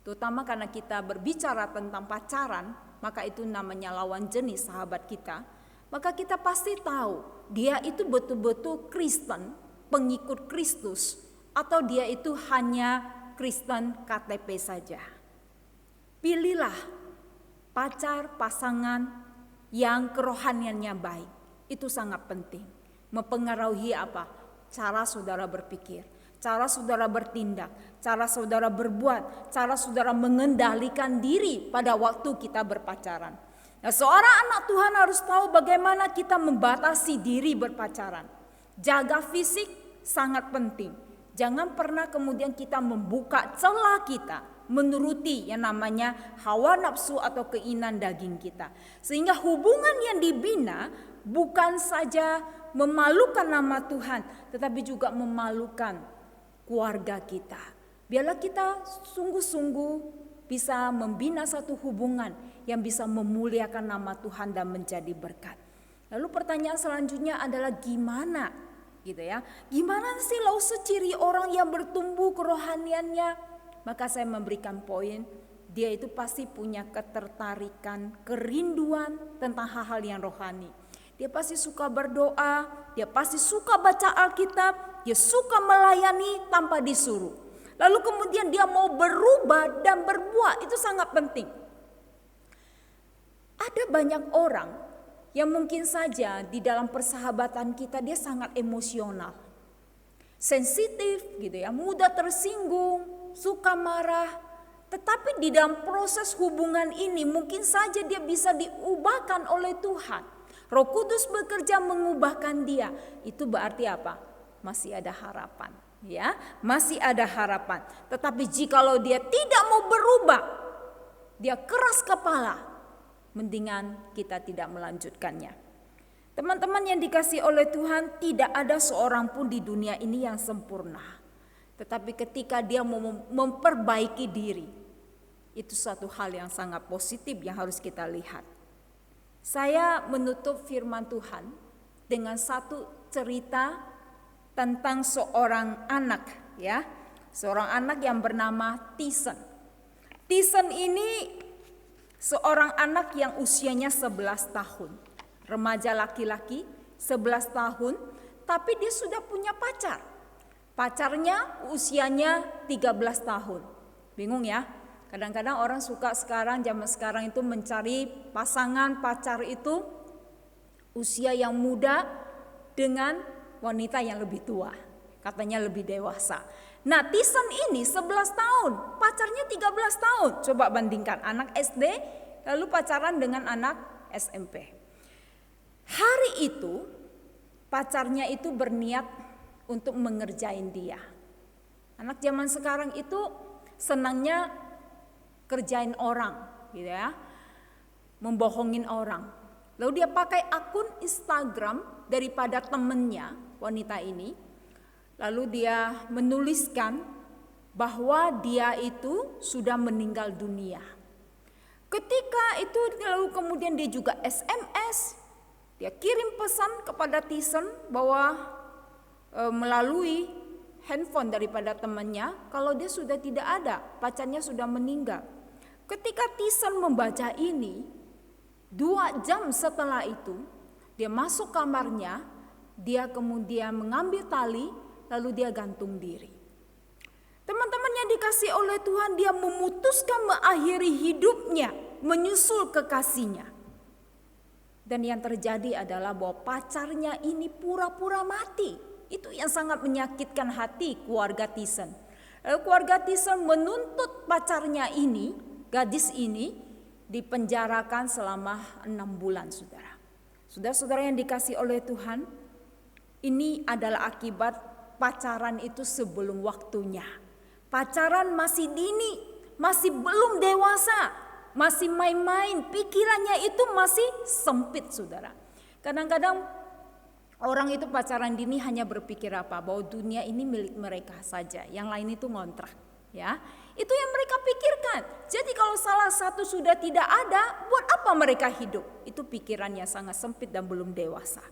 terutama karena kita berbicara tentang pacaran, maka itu namanya lawan jenis sahabat kita. Maka kita pasti tahu dia itu betul-betul Kristen, pengikut Kristus, atau dia itu hanya Kristen KTP saja. Pilihlah pacar, pasangan yang kerohaniannya baik. Itu sangat penting. Mempengaruhi apa? Cara saudara berpikir, cara saudara bertindak, cara saudara berbuat, cara saudara mengendalikan diri pada waktu kita berpacaran. Nah, seorang anak Tuhan harus tahu bagaimana kita membatasi diri berpacaran. Jaga fisik sangat penting. Jangan pernah kemudian kita membuka celah kita menuruti yang namanya hawa nafsu atau keinginan daging kita. Sehingga hubungan yang dibina bukan saja memalukan nama Tuhan, tetapi juga memalukan keluarga kita. Biarlah kita sungguh-sungguh bisa membina satu hubungan yang bisa memuliakan nama Tuhan dan menjadi berkat. Lalu pertanyaan selanjutnya adalah gimana? Gitu ya. Gimana sih ciri orang yang bertumbuh kerohaniannya? Maka saya memberikan poin, dia itu pasti punya ketertarikan, kerinduan tentang hal-hal yang rohani. Dia pasti suka berdoa, dia pasti suka baca Alkitab, dia suka melayani tanpa disuruh. Lalu kemudian dia mau berubah dan berbuat, itu sangat penting. Ada banyak orang yang mungkin saja di dalam persahabatan kita dia sangat emosional, sensitif gitu ya, mudah tersinggung, suka marah. Tetapi di dalam proses hubungan ini mungkin saja dia bisa diubahkan oleh Tuhan. Roh Kudus bekerja mengubahkan dia. Itu berarti apa? Masih ada harapan, ya, masih ada harapan. Tetapi jikalau dia tidak mau berubah, dia keras kepala, mendingan kita tidak melanjutkannya. Teman-teman yang dikasihi oleh Tuhan, tidak ada seorang pun di dunia ini yang sempurna. Tetapi ketika dia mau memperbaiki diri, itu suatu hal yang sangat positif yang harus kita lihat. Saya menutup firman Tuhan dengan satu cerita tentang seorang anak, ya. Seorang anak yang bernama Tyson. Tyson ini seorang anak yang usianya 11 tahun. Remaja laki-laki 11 tahun, tapi dia sudah punya pacar. Pacarnya usianya 13 tahun. Bingung ya? Kadang-kadang orang suka sekarang, zaman sekarang itu mencari pasangan pacar itu usia yang muda dengan wanita yang lebih tua. Katanya lebih dewasa. Nah, Tyson ini 11 tahun, pacarnya 13 tahun. Coba bandingkan anak SD lalu pacaran dengan anak SMP. Hari itu pacarnya itu berniat untuk mengerjain dia. Anak zaman sekarang itu senangnya kerjain orang, gitu ya, membohongin orang. Lalu dia pakai akun Instagram daripada temennya wanita ini. Lalu dia menuliskan bahwa dia itu sudah meninggal dunia. Ketika itu lalu kemudian dia juga SMS, dia kirim pesan kepada Tyson bahwa melalui handphone daripada temannya kalau dia sudah tidak ada, pacarnya sudah meninggal. Ketika Tyson membaca ini, 2 jam setelah itu dia masuk kamarnya, dia kemudian mengambil tali lalu dia gantung diri. Teman-teman yang dikasihi oleh Tuhan, dia memutuskan mengakhiri hidupnya menyusul kekasihnya. Dan yang terjadi adalah bahwa pacarnya ini pura-pura mati. Itu yang sangat menyakitkan hati keluarga Tyson. Lalu keluarga Tyson menuntut pacarnya ini, gadis ini, dipenjarakan selama 6 bulan, saudara. Saudara-saudara yang dikasihi oleh Tuhan, ini adalah akibat pacaran itu sebelum waktunya. Pacaran masih dini, masih belum dewasa, masih main-main, pikirannya itu masih sempit, saudara. Kadang-kadang orang itu pacaran dini hanya berpikir apa? Bahwa dunia ini milik mereka saja, yang lain itu ngontrak, ya. Itu yang mereka pikirkan. Jadi kalau salah satu sudah tidak ada, buat apa mereka hidup? Itu pikirannya sangat sempit dan belum dewasa.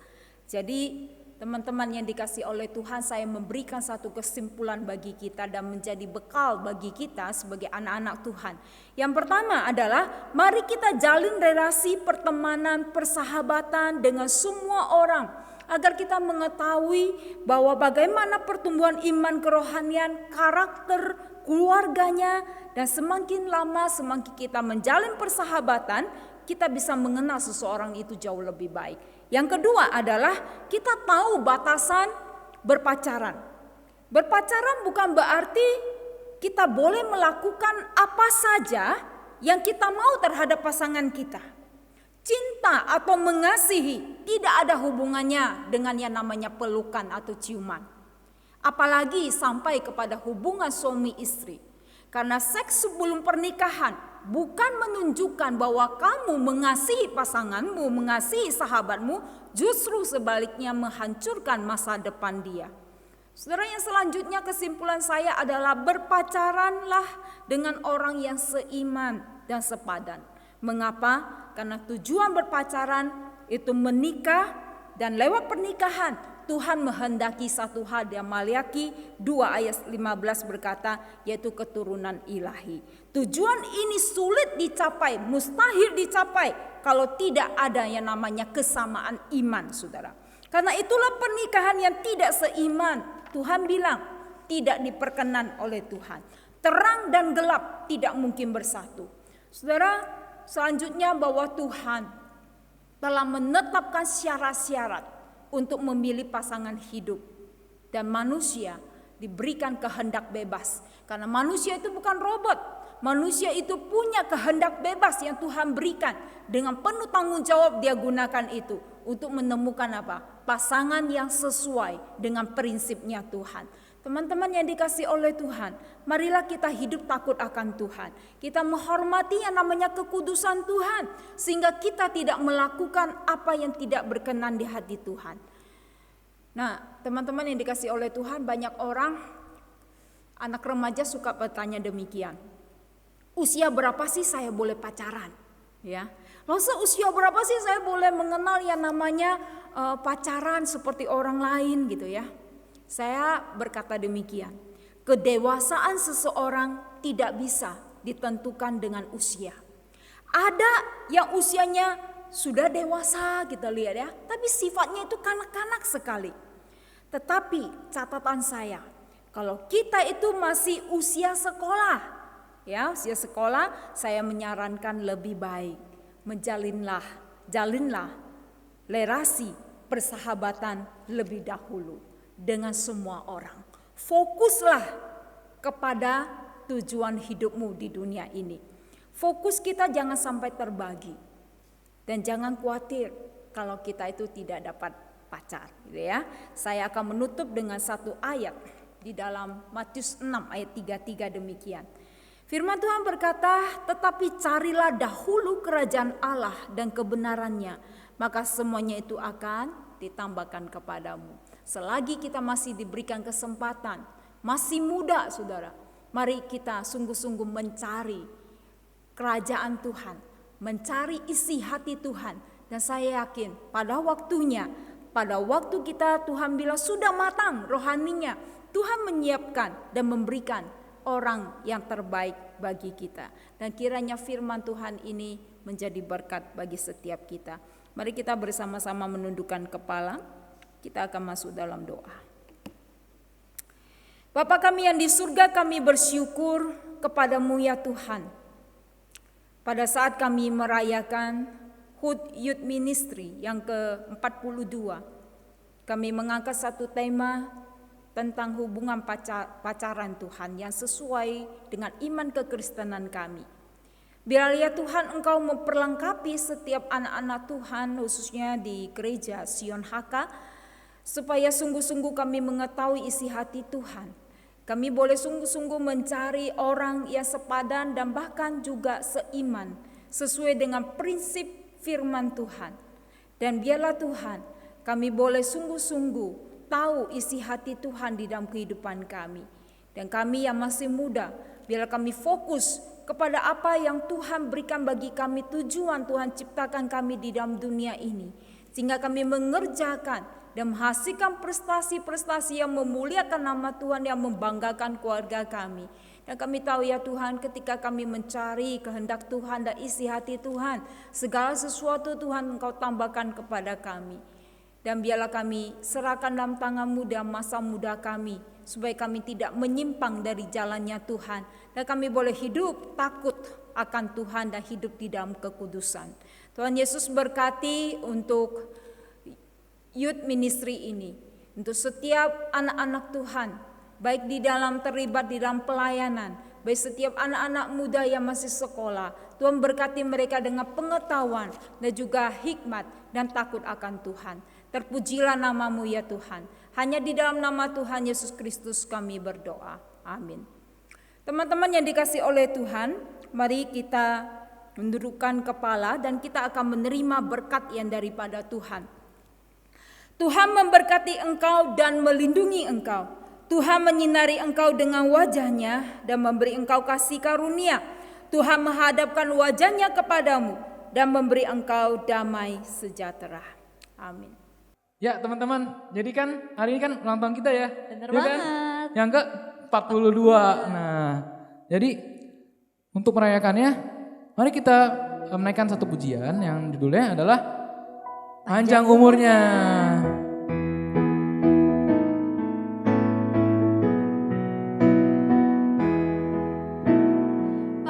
Jadi teman-teman yang dikasihi oleh Tuhan, saya memberikan satu kesimpulan bagi kita dan menjadi bekal bagi kita sebagai anak-anak Tuhan. Yang pertama adalah mari kita jalin relasi pertemanan, persahabatan dengan semua orang, agar kita mengetahui bahwa bagaimana pertumbuhan iman kerohanian, karakter, keluarganya, dan semakin lama semakin kita menjalin persahabatan, kita bisa mengenal seseorang itu jauh lebih baik. Yang kedua adalah kita tahu batasan berpacaran. Berpacaran bukan berarti kita boleh melakukan apa saja yang kita mau terhadap pasangan kita. Cinta atau mengasihi tidak ada hubungannya dengan yang namanya pelukan atau ciuman. Apalagi sampai kepada hubungan suami istri. Karena seks sebelum pernikahan bukan menunjukkan bahwa kamu mengasihi pasanganmu, mengasihi sahabatmu, justru sebaliknya menghancurkan masa depan dia. Saudara, yang selanjutnya kesimpulan saya adalah berpacaranlah dengan orang yang seiman dan sepadan. Mengapa? Karena tujuan berpacaran itu menikah, dan lewat pernikahan Tuhan menghendaki satu hal. Di Maliaki 2 ayat 15 berkata, yaitu keturunan ilahi. Tujuan ini sulit dicapai, mustahil dicapai kalau tidak ada yang namanya kesamaan iman, saudara. Karena itulah pernikahan yang tidak seiman, Tuhan bilang tidak diperkenan oleh Tuhan. Terang dan gelap tidak mungkin bersatu. Saudara, selanjutnya bahwa Tuhan telah menetapkan syarat-syarat untuk memilih pasangan hidup. Dan manusia diberikan kehendak bebas. Karena manusia itu bukan robot. Manusia itu punya kehendak bebas yang Tuhan berikan. Dengan penuh tanggung jawab dia gunakan itu untuk menemukan apa? Pasangan yang sesuai dengan prinsipnya Tuhan. Teman-teman yang dikasih oleh Tuhan, marilah kita hidup takut akan Tuhan. Kita menghormati yang namanya kekudusan Tuhan, sehingga kita tidak melakukan apa yang tidak berkenan di hati Tuhan. Nah, teman-teman yang dikasih oleh Tuhan, banyak orang, anak remaja suka bertanya demikian. Usia berapa sih saya boleh pacaran? Ya, lalu usia berapa sih saya boleh mengenal yang namanya pacaran seperti orang lain gitu ya? Saya berkata demikian, kedewasaan seseorang tidak bisa ditentukan dengan usia. Ada yang usianya sudah dewasa kita lihat ya, tapi sifatnya itu kanak-kanak sekali. Tetapi catatan saya, kalau kita itu masih usia sekolah, ya usia sekolah, saya menyarankan lebih baik jalinlah relasi persahabatan lebih dahulu dengan semua orang. Fokuslah kepada tujuan hidupmu di dunia ini. Fokus kita jangan sampai terbagi. Dan jangan khawatir kalau kita itu tidak dapat pacar, gitu ya. Saya akan menutup dengan satu ayat di dalam Matius 6 ayat 33 demikian. Firman Tuhan berkata, tetapi carilah dahulu kerajaan Allah dan kebenarannya, maka semuanya itu akan ditambahkan kepadamu. Selagi kita masih diberikan kesempatan, masih muda saudara, mari kita sungguh-sungguh mencari kerajaan Tuhan, mencari isi hati Tuhan. Dan saya yakin pada waktunya, pada waktu kita Tuhan bilang sudah matang rohaninya, Tuhan menyiapkan dan memberikan orang yang terbaik bagi kita. Dan kiranya firman Tuhan ini menjadi berkat bagi setiap kita. Mari kita bersama-sama menundukkan kepala. Kita akan masuk dalam doa. Bapa kami yang di surga, kami bersyukur kepadamu ya Tuhan. Pada saat kami merayakan HUT Youth Ministry yang ke-42, kami mengangkat satu tema tentang hubungan pacaran Tuhan yang sesuai dengan iman kekristenan kami. Biarlah ya Tuhan Engkau memperlengkapi setiap anak-anak Tuhan, khususnya di gereja Sion HK, supaya sungguh-sungguh kami mengetahui isi hati Tuhan. Kami boleh sungguh-sungguh mencari orang yang sepadan dan bahkan juga seiman, sesuai dengan prinsip firman Tuhan. Dan biarlah Tuhan, kami boleh sungguh-sungguh tahu isi hati Tuhan di dalam kehidupan kami. Dan kami yang masih muda, biarlah kami fokus kepada apa yang Tuhan berikan bagi kami, tujuan Tuhan ciptakan kami di dalam dunia ini. Sehingga kami mengerjakan dan menghasilkan prestasi-prestasi yang memuliakan nama Tuhan, yang membanggakan keluarga kami. Dan kami tahu ya Tuhan, ketika kami mencari kehendak Tuhan dan isi hati Tuhan, segala sesuatu Tuhan Engkau tambahkan kepada kami. Dan biarlah kami serahkan dalam tangan-Mu dalam masa muda kami, supaya kami tidak menyimpang dari jalannya Tuhan. Dan kami boleh hidup takut akan Tuhan dan hidup di dalam kekudusan. Tuhan Yesus berkati untuk Youth Ministry ini, untuk setiap anak-anak Tuhan, baik di dalam terlibat di dalam pelayanan, baik setiap anak-anak muda yang masih sekolah. Tuhan berkati mereka dengan pengetahuan dan juga hikmat dan takut akan Tuhan. Terpujilah nama-Mu ya Tuhan. Hanya di dalam nama Tuhan Yesus Kristus kami berdoa. Amin. Teman-teman yang dikasih oleh Tuhan, mari kita mendudukkan kepala dan kita akan menerima berkat yang daripada Tuhan. Tuhan memberkati engkau dan melindungi engkau. Tuhan menyinari engkau dengan wajahnya dan memberi engkau kasih karunia. Tuhan menghadapkan wajahnya kepadamu dan memberi engkau damai sejahtera. Amin. Ya teman-teman, jadi kan hari ini kan ulang tahun kita ya. Bener Ya kan? banget. Yang ke-42. Nah, jadi untuk merayakannya, mari kita menaikkan satu pujian yang judulnya adalah Panjang Umurnya.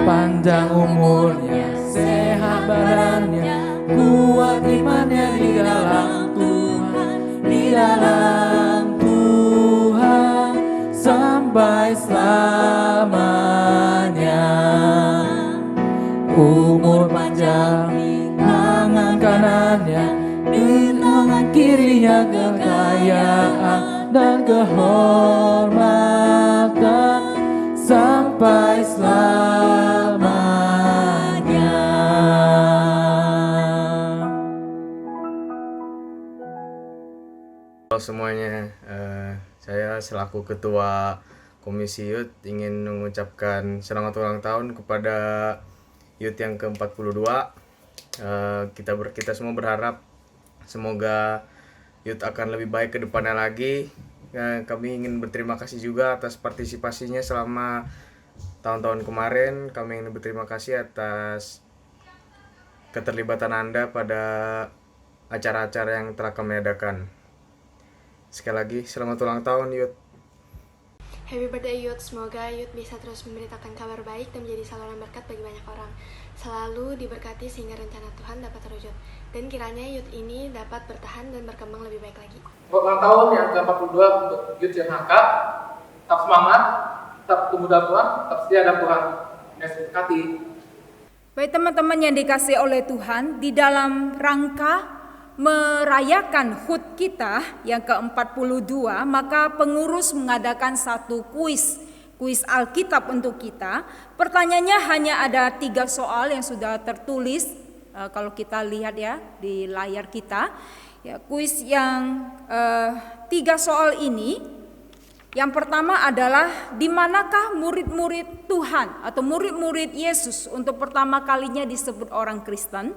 Panjang umurnya, sehat badannya, kuat imannya di dalam Tuhan, di dalam Tuhan sampai selamanya. Umur panjang di tangan kanannya, di tangan kirinya kekayaan dan kehormatan sampai selamanya. Halo semuanya, saya selaku Ketua Komisi Youth ingin mengucapkan selamat ulang tahun kepada Youth yang ke-42. Kita semua berharap semoga Youth akan lebih baik ke depannya lagi. Kami ingin berterima kasih juga atas partisipasinya selama tahun-tahun kemarin. Kami ingin berterima kasih atas keterlibatan Anda pada acara-acara yang telah kami adakan. Sekali lagi, selamat ulang tahun Youth. Happy birthday Youth, semoga Youth bisa terus memberitakan kabar baik dan menjadi saluran berkat bagi banyak orang. Selalu diberkati sehingga rencana Tuhan dapat terwujud. Dan kiranya Youth ini dapat bertahan dan berkembang lebih baik lagi. Ulang tahun yang ke-42 untuk Youth YHK. Tetap semangat, tetap tumbuh dalam Tuhan, tetap setia dalam Tuhan. Yesus berkati. Baik teman-teman yang dikasihi oleh Tuhan, di dalam rangka merayakan HUT kita yang ke-42, maka pengurus mengadakan satu kuis Alkitab untuk kita. Pertanyaannya hanya ada 3 soal yang sudah tertulis, kalau kita lihat ya di layar kita. Ya, kuis yang 3 soal ini, yang pertama adalah di manakah murid-murid Tuhan atau murid-murid Yesus untuk pertama kalinya disebut orang Kristen.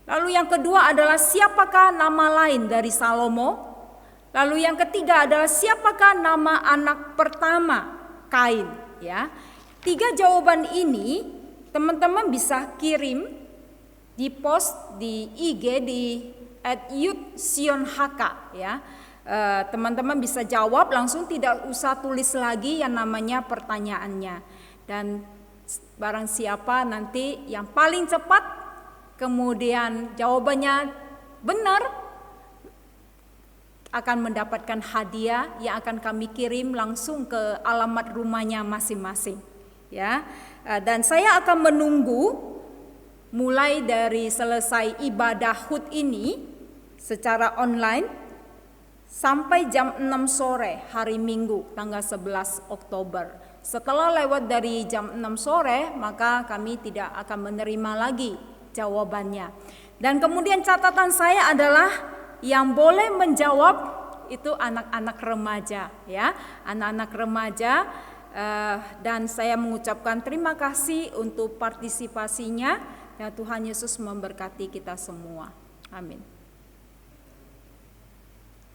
Lalu yang kedua adalah siapakah nama lain dari Salomo. Lalu yang ketiga adalah siapakah nama anak pertama Kain. Ya, 3 jawaban ini teman-teman bisa kirim di post di IG di @youthsionhk ya. Teman-teman bisa jawab langsung, tidak usah tulis lagi yang namanya pertanyaannya. Dan barang siapa nanti yang paling cepat kemudian jawabannya benar akan mendapatkan hadiah yang akan kami kirim langsung ke alamat rumahnya masing-masing ya. Dan saya akan menunggu mulai dari selesai ibadah HUT ini secara online sampai jam 6 sore hari Minggu tanggal 11 Oktober. Setelah lewat dari jam 6 sore maka kami tidak akan menerima lagi jawabannya. Dan kemudian catatan saya adalah yang boleh menjawab itu anak-anak remaja ya, anak-anak remaja. Dan saya mengucapkan terima kasih untuk partisipasinya. Ya, Tuhan Yesus memberkati kita semua. Amin.